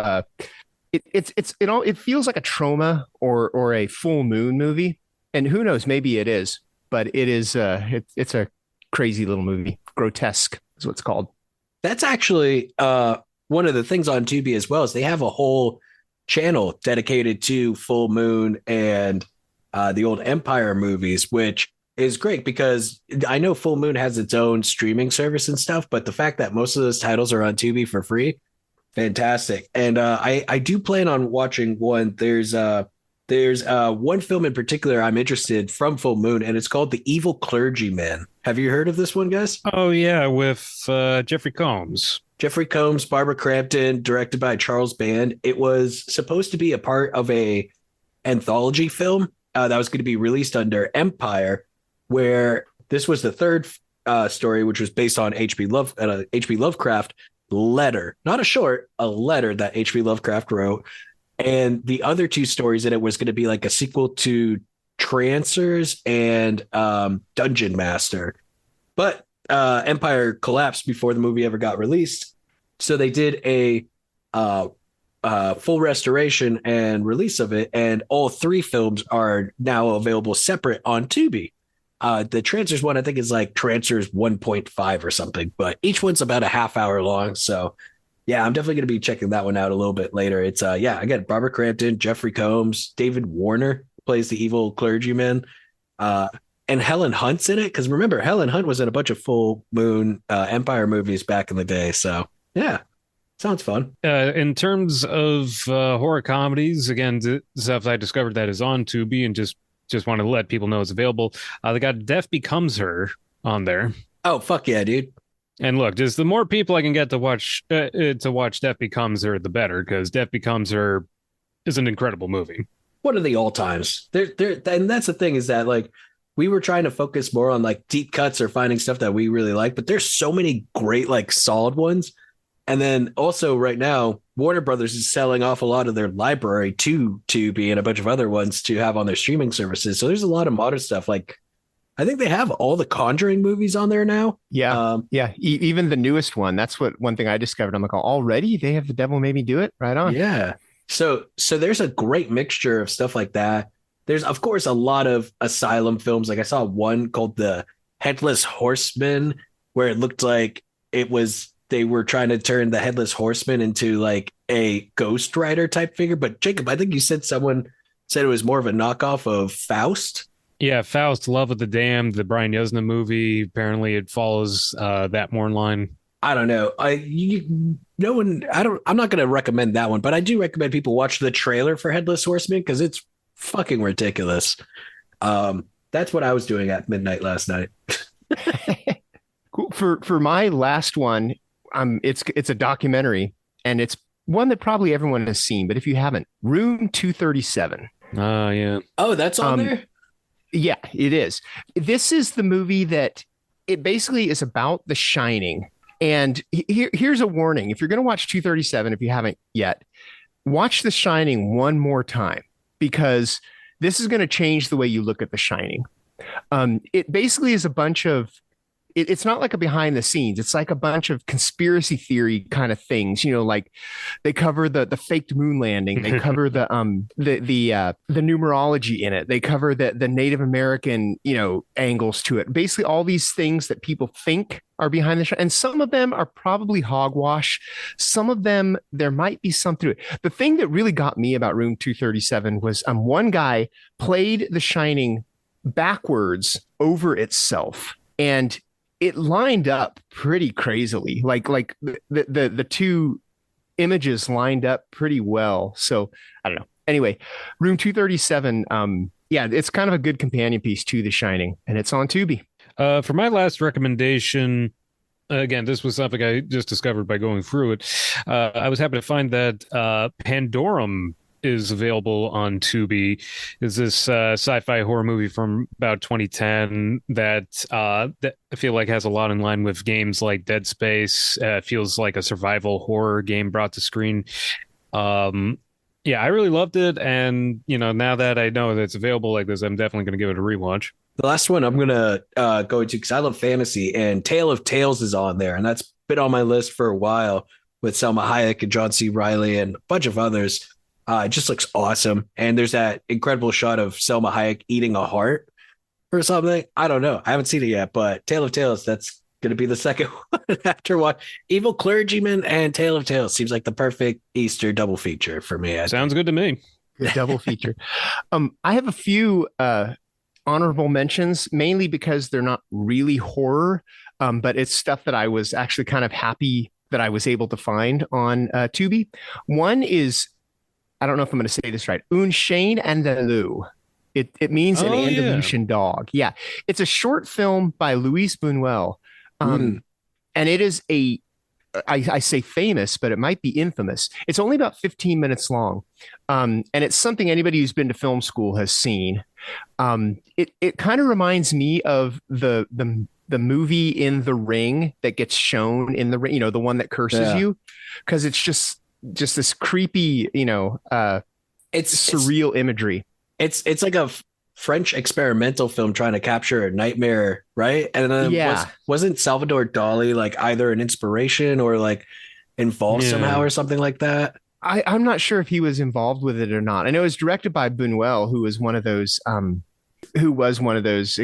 it feels like a Trauma or a Full Moon movie. And who knows, maybe it is, but it is, it's a crazy little movie. Grotesque is what it's called. That's actually one of the things on Tubi as well is they have a whole channel dedicated to Full Moon and the old Empire movies, which is great because I know Full Moon has its own streaming service and stuff, but the fact that most of those titles are on Tubi for free, fantastic. And I do plan on watching one. There's one film in particular I'm interested from Full Moon, and it's called The Evil Clergyman. Have you heard of this one, guys? Oh, yeah, with Jeffrey Combs. Jeffrey Combs, Barbara Crampton, directed by Charles Band. It was supposed to be a part of a anthology film that was going to be released under Empire, where this was the third story, which was based on H.P. Lovecraft letter. Not a short, a letter that H.P. Lovecraft wrote. And the other two stories in it was going to be like a sequel to Trancers and Dungeon Master. But Empire collapsed before the movie ever got released. So they did a full restoration and release of it. And all three films are now available separate on Tubi. The Trancers one, I think, is like Trancers 1.5 or something. But each one's about a half hour long. So yeah, I'm definitely going to be checking that one out a little bit later. It's again, Barbara Crampton, Jeffrey Combs, David Warner plays the evil clergyman, and Helen Hunt's in it. Because remember, Helen Hunt was in a bunch of Full Moon Empire movies back in the day. So yeah, sounds fun. In terms of horror comedies, again, stuff I discovered that is on Tubi, and just want to let people know it's available. They got Death Becomes Her on there. Oh fuck yeah, dude! And look, just the more people I can get to watch Death Becomes Her, the better, because Death Becomes Her is an incredible movie. One of the all times. There, and that's the thing is that like we were trying to focus more on like deep cuts or finding stuff that we really like, but there's so many great like solid ones. And then also right now, Warner Brothers is selling off a lot of their library to Tubi and a bunch of other ones to have on their streaming services. So there's a lot of modern stuff like I think they have all the Conjuring movies on there now. Yeah. Yeah. Even the newest one. That's one thing I discovered. I'm like, already they have The Devil Made Me Do It. Right on. Yeah. So there's a great mixture of stuff like that. There's of course a lot of asylum films. Like I saw one called The Headless Horseman, where it looked like they were trying to turn the Headless Horseman into like a Ghost Rider type figure. But Jacob, I think you said someone said it was more of a knockoff of Faust. Yeah, Faust, Love of the Damned, the Brian Yuzna movie. Apparently, it follows that more in line. I don't know. I'm not going to recommend that one, but I do recommend people watch the trailer for Headless Horseman because it's fucking ridiculous. That's what I was doing at midnight last night. Cool. For my last one, it's a documentary, and it's one that probably everyone has seen, but if you haven't, Room 237. Yeah. Oh, that's on there? Yeah, it is. This is the movie that it basically is about The Shining. And here's a warning. If you're going to watch 237, if you haven't yet, watch The Shining one more time, because this is going to change the way you look at The Shining. It basically is a bunch of, it's not like a behind the scenes. It's like a bunch of conspiracy theory kind of things, like they cover the faked moon landing. They cover the numerology in it. They cover the Native American, angles to it. Basically all these things that people think are behind the show. And some of them are probably hogwash. Some of them, there might be something to it. The thing that really got me about Room 237 was one guy played The Shining backwards over itself. And it lined up pretty crazily. Like the two images lined up pretty well. So I don't know. Anyway, Room 237. It's kind of a good companion piece to The Shining, and it's on Tubi. For my last recommendation, again, this was something I just discovered by going through it. I was happy to find that Pandorum is available on Tubi. Is this sci-fi horror movie from about 2010 that I feel like has a lot in line with games like Dead Space. Feels like a survival horror game brought to screen. Yeah, I really loved it, and now that I know that it's available like this, I'm definitely going to give it a rewatch. The last one I'm going to go into, because I love fantasy, and Tale of Tales is on there, and that's been on my list for a while with Selma Hayek and John C. Reilly and a bunch of others. It just looks awesome. And there's that incredible shot of Selma Hayek eating a heart or something. I don't know. I haven't seen it yet, but Tale of Tales, that's going to be the second one after what Evil Clergyman and Tale of Tales seems like the perfect Easter double feature for me. Sounds good to me. Good double feature. I have a few honorable mentions, mainly because they're not really horror, but it's stuff that I was actually kind of happy that I was able to find on Tubi. One is, I don't know if I'm going to say this right, Un Chien Andalou. It means an Andalusian dog. Yeah. It's a short film by Luis Buñuel. And it is I say famous, but it might be infamous. It's only about 15 minutes long. And it's something anybody who's been to film school has seen. It kind of reminds me of the movie In the Ring that gets shown in the ring, the one that curses you, because it's just this creepy, it's surreal imagery. It's like a French experimental film trying to capture a nightmare, right? And then wasn't Salvador Dali like either an inspiration or like involved somehow or something like that? I'm not sure if he was involved with it or not. I know it was directed by Buñuel, who was one of those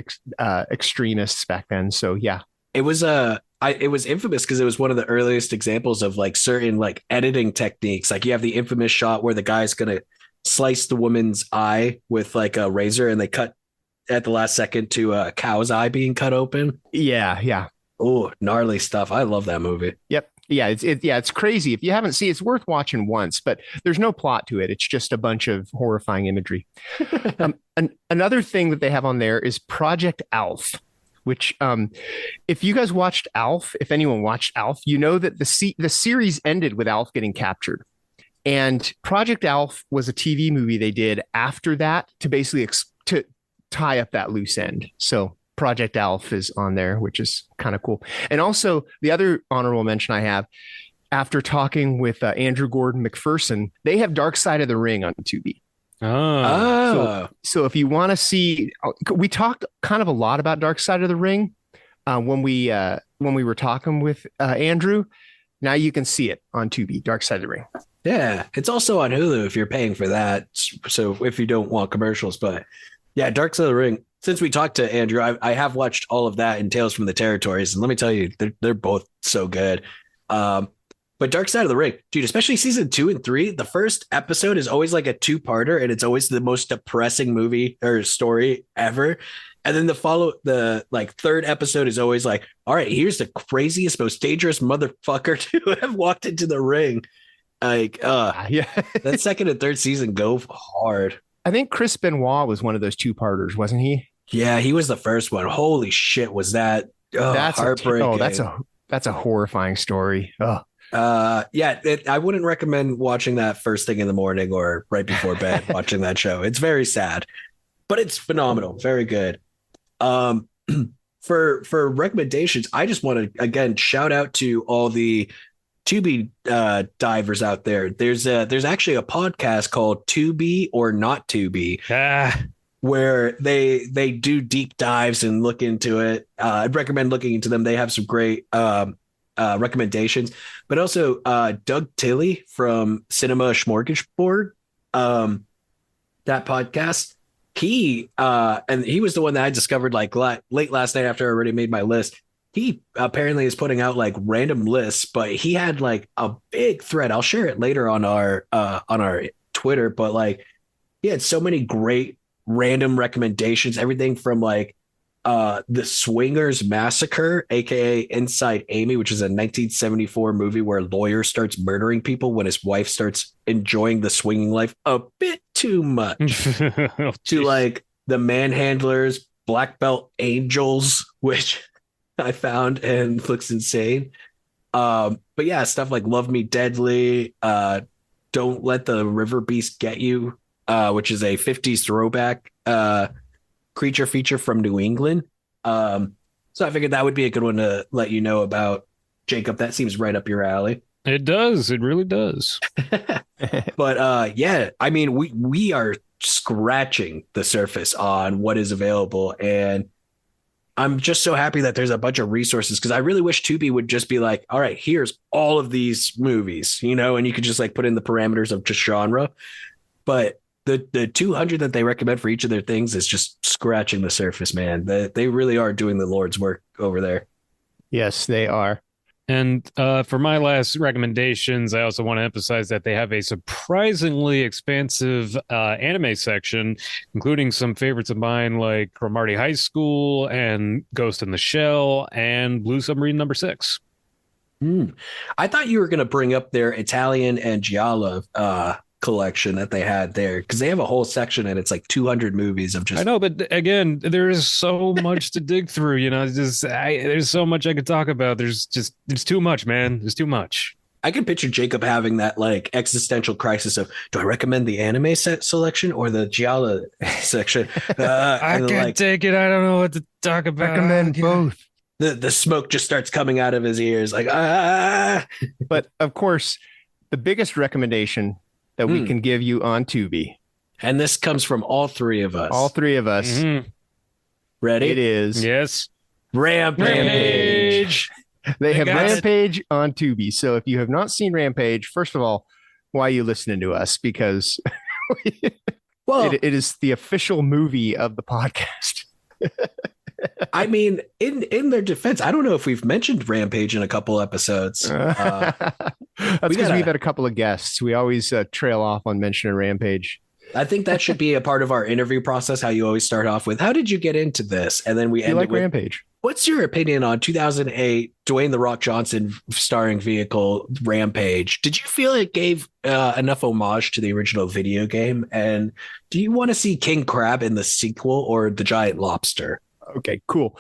extremists back then. So yeah, it was it was infamous because it was one of the earliest examples of like certain like editing techniques. Like you have the infamous shot where the guy's gonna slice the woman's eye with like a razor, and they cut at the last second to a cow's eye being cut open. Yeah. Oh, gnarly stuff. I love that movie. Yep. Yeah, it's crazy. If you haven't seen it, it's worth watching once, but there's no plot to it. It's just a bunch of horrifying imagery. Another thing that they have on there is Project Alf, which if you guys watched Alf, if anyone watched Alf, you know that the series ended with Alf getting captured. And Project Alf was a TV movie they did after that to basically to tie up that loose end. So Project Alf is on there, which is kind of cool. And also the other honorable mention I have, after talking with Andrew Gordon McPherson, they have Dark Side of the Ring on Tubi. Oh. So if you want to see, we talked kind of a lot about Dark Side of the Ring when we were talking with Andrew. Now you can see it on Tubi, Dark Side of the Ring. Yeah, it's also on Hulu if you're paying for that. So if you don't want commercials, but yeah, Dark Side of the Ring. Since we talked to Andrew, I have watched all of that and Tales from the Territories, and let me tell you, they're both so good. But Dark Side of the Ring, dude, especially season 2 and 3, the first episode is always like a two-parter, and it's always the most depressing movie or story ever. And then the third episode is always like, all right, here's the craziest, most dangerous motherfucker to have walked into the ring. Like, Yeah. that second and third season go hard. I think Chris Benoit was one of those two-parters, wasn't he? Yeah, he was the first one. Holy shit, was that heartbreaking? That's a horrifying story. Oh. I wouldn't recommend watching that first thing in the morning or right before bed. Watching that show, it's very sad, but it's phenomenal, very good. For recommendations, I just want to again shout out to all the Tubi divers out there. There's actually a podcast called Tubi or Not Tubi, where they do deep dives and look into it. I'd recommend looking into them. They have some great recommendations, but also Doug Tilley from Cinema Smorgasbord, that podcast. He was the one that I discovered like late last night after I already made my list. He apparently is putting out like random lists, but he had like a big thread. I'll share it later on our Twitter, but like he had so many great random recommendations, everything from like The Swingers Massacre, aka Inside Amy, which is a 1974 movie where a lawyer starts murdering people when his wife starts enjoying the swinging life a bit too much, to like The Manhandlers, Black Belt Angels, which I found and looks insane. But yeah, stuff like Love Me Deadly, Don't Let the River Beast Get You, which is a 50s throwback creature feature from New England. So I figured that would be a good one to let you know about. Jacob, that seems right up your alley. It does. It really does. But yeah, I mean, we are scratching the surface on what is available, and I'm just so happy that there's a bunch of resources, because I really wish Tubi would just be like, all right, here's all of these movies, and you could just like put in the parameters of just genre. But the 200 that they recommend for each of their things is just scratching the surface, man. They really are doing the Lord's work over there. Yes, they are. And for my last recommendations, I also want to emphasize that they have a surprisingly expansive anime section, including some favorites of mine like Cromartie High School and Ghost in the Shell and Blue Submarine number 6. I thought you were going to bring up their Italian and Giallo collection that they had there, because they have a whole section and it's like 200 movies of just. I know, but again, there is so much to dig through. There's so much I could talk about. There's too much, man. There's too much. I can picture Jacob having that like existential crisis of, do I recommend the anime set selection or the Giallo section? I can't take it. I don't know what to talk about. Recommend both. The smoke just starts coming out of his ears like But of course, the biggest recommendation that we can give you on Tubi. And this comes from all three of us. All three of us. Mm-hmm. Ready? It is. Yes. Rampage. They have Rampage on Tubi. So if you have not seen Rampage, first of all, why are you listening to us? Because well, it is the official movie of the podcast. I mean, in their defense, I don't know if we've mentioned Rampage in a couple episodes. That's because we've had a couple of guests. We always trail off on mentioning Rampage. I think that should be a part of our interview process. How you always start off with, how did you get into this? And then we end with Rampage. What's your opinion on 2008 Dwayne "The Rock" Johnson starring vehicle Rampage? Did you feel it gave enough homage to the original video game? And do you want to see King Crab in the sequel or the Giant Lobster? Okay, cool.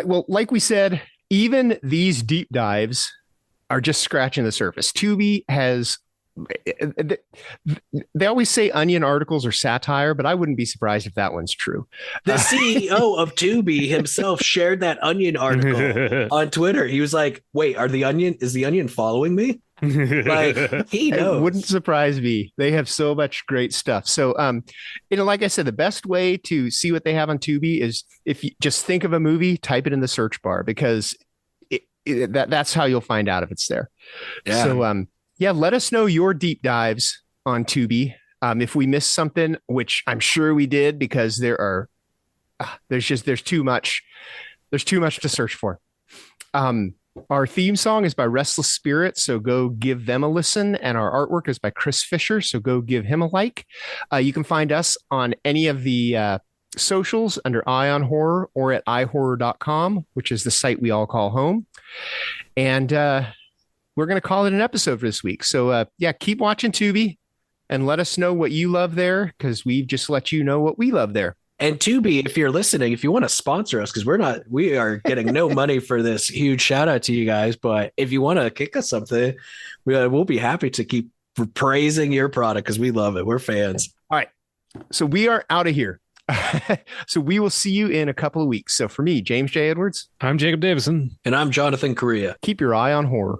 Well, like we said, even these deep dives are just scratching the surface. Tubi has, they always say Onion articles are satire, but I wouldn't be surprised if that one's true. The CEO of Tubi himself shared that Onion article on Twitter. He was like, wait, is the Onion following me? Like he It knows. wouldn't surprise me. They have so much great stuff. So, like I said, the best way to see what they have on Tubi is if you just think of a movie, type it in the search bar because that's how you'll find out if it's there. Yeah. So, let us know your deep dives on Tubi. If we missed something, which I'm sure we did, because there's too much. There's too much to search for. Our theme song is by Restless Spirit, so go give them a listen. And our artwork is by Chris Fisher, so go give him a like. You can find us on any of the socials under Ion Horror or at iHorror.com, which is the site we all call home. And we're going to call it an episode for this week. So, keep watching Tubi and let us know what you love there, because we've just let you know what we love there. And Tubi, if you're listening, if you want to sponsor us, because we are getting no money for this, huge shout out to you guys. But if you want to kick us something, we'll be happy to keep praising your product because we love it. We're fans. All right. So we are out of here. So we will see you in a couple of weeks. So for me, James J. Edwards. I'm Jacob Davison. And I'm Jonathan Correia. Keep your eye on horror.